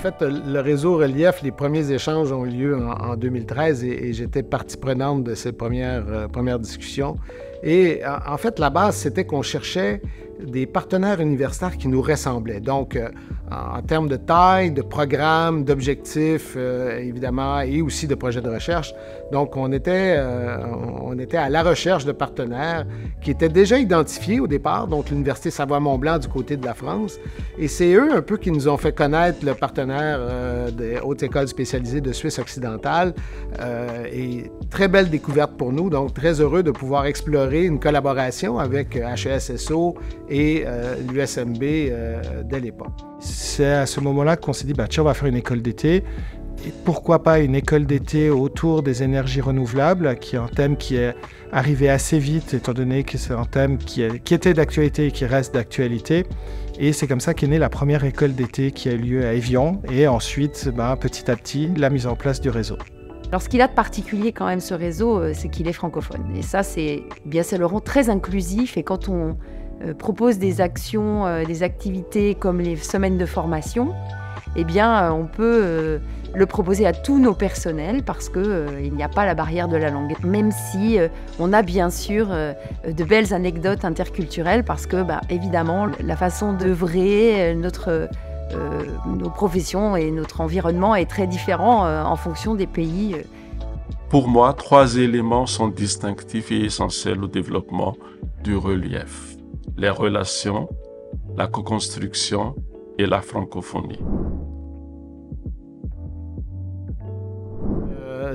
fait, le réseau Relief, les premiers échanges ont eu lieu en 2013 et j'étais partie prenante de ces premières discussions. Et en fait, la base, c'était qu'on cherchait des partenaires universitaires qui nous ressemblaient. Donc, en termes de taille, de programme, d'objectifs, évidemment, et aussi de projets de recherche. Donc, on était à la recherche de partenaires qui étaient déjà identifiés au départ, donc l'Université Savoie-Mont-Blanc du côté de la France. Et c'est eux un peu qui nous ont fait connaître le partenaire des Hautes Écoles spécialisées de Suisse occidentale. Et très belle découverte pour nous, donc très heureux de pouvoir explorer une collaboration avec HESSO et l'USMB dès l'époque. C'est à ce moment-là qu'on s'est dit, tiens, on va faire une école d'été. Et pourquoi pas une école d'été autour des énergies renouvelables, qui est un thème qui est arrivé assez vite, étant donné que c'est un thème qui était d'actualité et qui reste d'actualité. Et c'est comme ça qu'est née la première école d'été qui a eu lieu à Évian. Et ensuite, petit à petit, la mise en place du réseau. Alors, ce qu'il a de particulier quand même, ce réseau, c'est qu'il est francophone. Et ça, c'est le rend très inclusif. Et quand on propose des actions, des activités comme les semaines de formation, eh bien, on peut le proposer à tous nos personnels parce qu'il n'y a pas la barrière de la langue. Même si on a bien sûr de belles anecdotes interculturelles parce que, évidemment, la façon d'œuvrer, nos professions et notre environnement est très différent en fonction des pays. Pour moi, 3 éléments sont distinctifs et essentiels au développement du relief: les relations, la co-construction et la francophonie.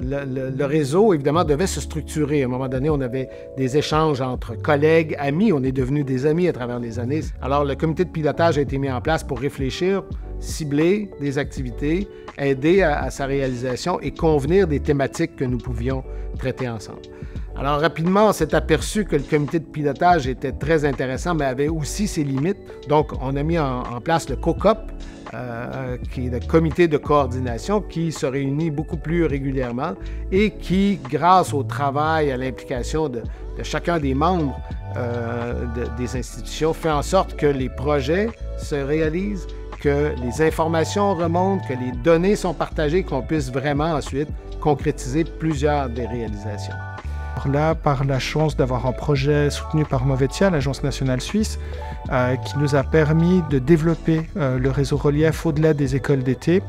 Le réseau, évidemment, devait se structurer. À un moment donné, on avait des échanges entre collègues, amis. On est devenus des amis à travers les années. Alors, le comité de pilotage a été mis en place pour réfléchir, cibler des activités, aider à sa réalisation et convenir des thématiques que nous pouvions traiter ensemble. Alors, rapidement, on s'est aperçu que le comité de pilotage était très intéressant, mais avait aussi ses limites. Donc, on a mis en place le COCOP, qui est le comité de coordination, qui se réunit beaucoup plus régulièrement et qui, grâce au travail, à l'implication de chacun des membres des institutions, fait en sorte que les projets se réalisent, que les informations remontent, que les données sont partagées, qu'on puisse vraiment ensuite concrétiser plusieurs des réalisations. Là, par la chance d'avoir un projet soutenu par Movetia, l'Agence nationale suisse, qui nous a permis de développer le réseau Relief au-delà des écoles d'été,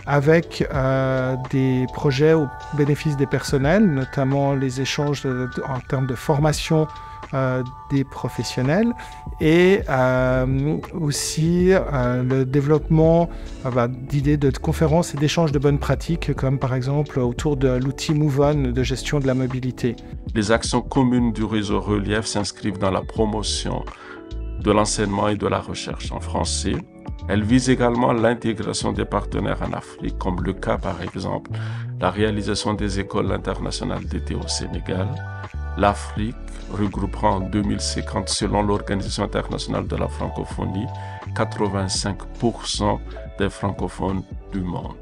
avec des projets au bénéfice des personnels, notamment les échanges en termes de formation des professionnels et aussi le développement d'idées de conférences et d'échanges de bonnes pratiques, comme par exemple autour de l'outil MoveOn de gestion de la mobilité. Les actions communes du réseau Relief s'inscrivent dans la promotion de l'enseignement et de la recherche en français. Elles visent également l'intégration des partenaires en Afrique, comme le cas par exemple la réalisation des écoles internationales d'été au Sénégal. L'Afrique regroupera en 2050, selon l'Organisation internationale de la francophonie, 85% des francophones du monde.